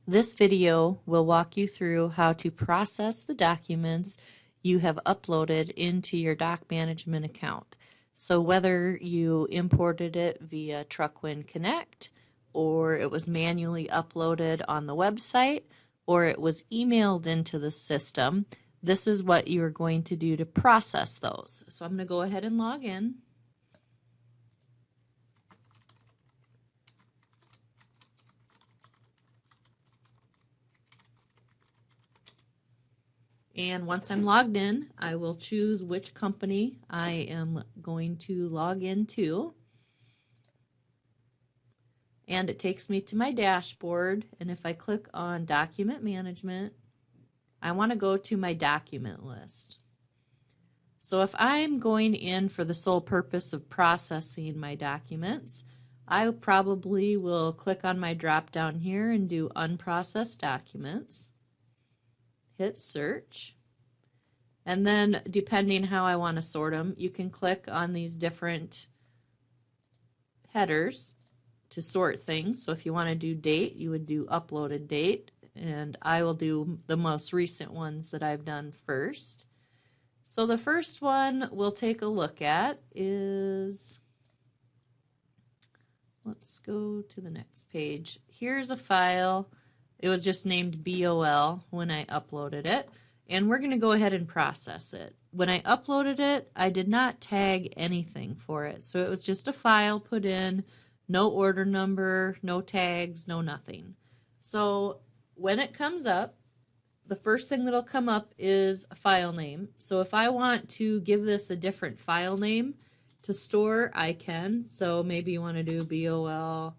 This video will walk you through how to process the documents you have uploaded into your doc management account. So whether you imported it via TruckWin Connect, or it was manually uploaded on the website, or it was emailed into the system, this is what you're going to do to process those. So I'm going to go ahead and log in. And once I'm logged in, I will choose which company I am going to log into. And it takes me to my dashboard. And if I click on Document Management, I want to go to my document list. So if I'm going in for the sole purpose of processing my documents, I probably will click on my drop down here and do Unprocessed Documents. Hit search, and then depending how I want to sort them, you can click on these different headers to sort things. So if you want to do date, you would do uploaded date, and I will do the most recent ones that I've done first. So the first one we'll take a look at is, let's go to the next page. Here's a file. It was just named BOL when I uploaded it, and we're going to go ahead and process it. When I uploaded it, I did not tag anything for it, so it was just a file put in, no order number, no tags, no nothing. So when it comes up, the first thing that'll come up is a file name. So if I want to give this a different file name to store, I can. So maybe you want to do BOL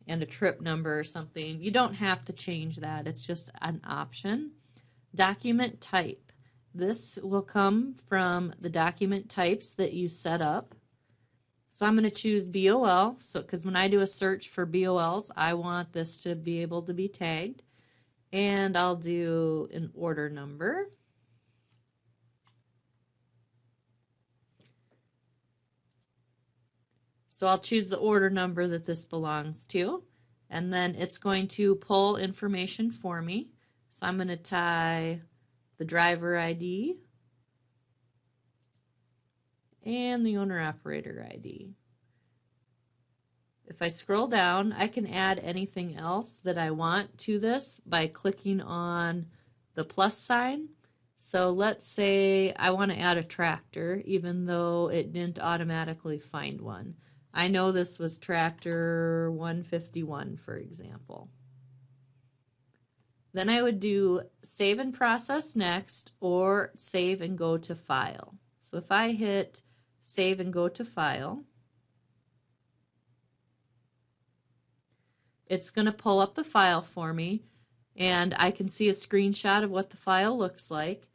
and a trip number or something. You don't have to change that. It's just an option. Document type. This will come from the document types that you set up. So I'm going to choose BOL, because when I do a search for BOLs, I want this to be able to be tagged. And I'll do an order number. So I'll choose the order number that this belongs to, and then it's going to pull information for me. So I'm going to tie the driver ID and the owner-operator ID. If I scroll down, I can add anything else that I want to this by clicking on the plus sign. So let's say I want to add a tractor, even though it didn't automatically find one. I know this was tractor 151, for example. Then I would do save and process next, or save and go to file. So if I hit save and go to file, it's going to pull up the file for me, and I can see a screenshot of what the file looks like.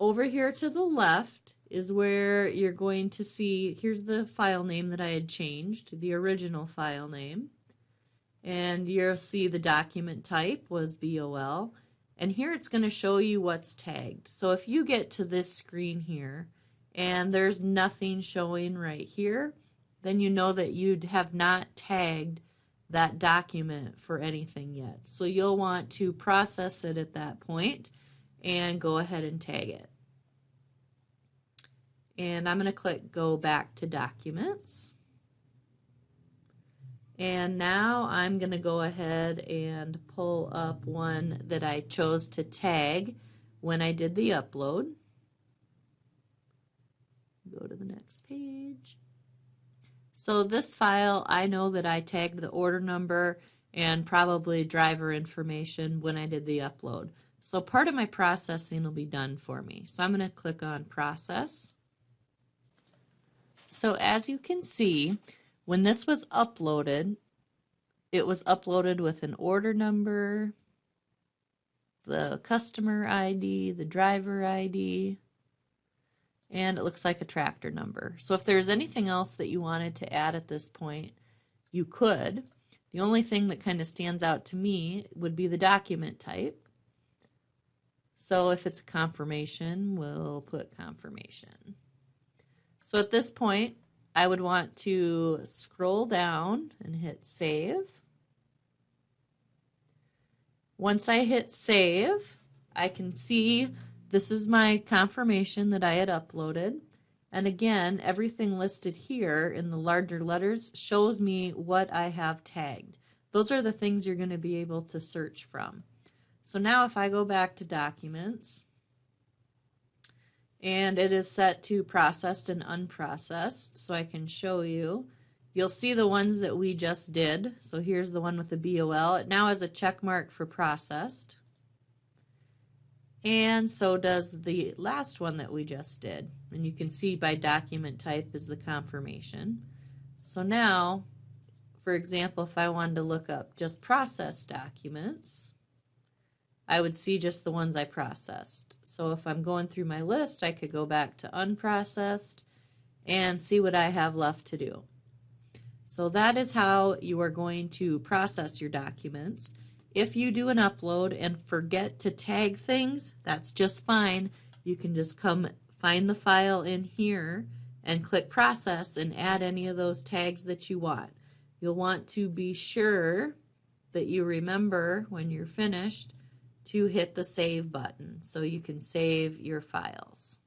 Over here to the left is where you're going to see, here's the file name that I had changed, the original file name. And you'll see the document type was BOL. And here it's going to show you what's tagged. So if you get to this screen here and there's nothing showing right here, then you know that you have not tagged that document for anything yet. So you'll want to process it at that point and go ahead and tag it. And I'm going to click go back to documents. And now I'm going to go ahead and pull up one that I chose to tag when I did the upload. Go to the next page. So this file, I know that I tagged the order number and probably driver information when I did the upload. So part of my processing will be done for me. So I'm going to click on process. So as you can see, when this was uploaded, it was uploaded with an order number, the customer ID, the driver ID, and it looks like a tractor number. So if there's anything else that you wanted to add at this point, you could. The only thing that kind of stands out to me would be the document type. So if it's a confirmation, we'll put confirmation. So at this point, I would want to scroll down and hit save. Once I hit save, I can see this is my confirmation that I had uploaded. And again, everything listed here in the larger letters shows me what I have tagged. Those are the things you're going to be able to search from. So now if I go back to Documents, and it is set to processed and unprocessed, so I can show you. You'll see the ones that we just did. So here's the one with the BOL. It now has a check mark for processed. And so does the last one that we just did. And you can see by document type is the confirmation. So now, for example, if I wanted to look up just processed documents, I would see just the ones I processed. So if I'm going through my list, I could go back to unprocessed and see what I have left to do. So that is how you are going to process your documents. If you do an upload and forget to tag things, that's just fine. You can just come find the file in here and click process and add any of those tags that you want. You'll want to be sure that you remember when you're finished to hit the save button so you can save your files.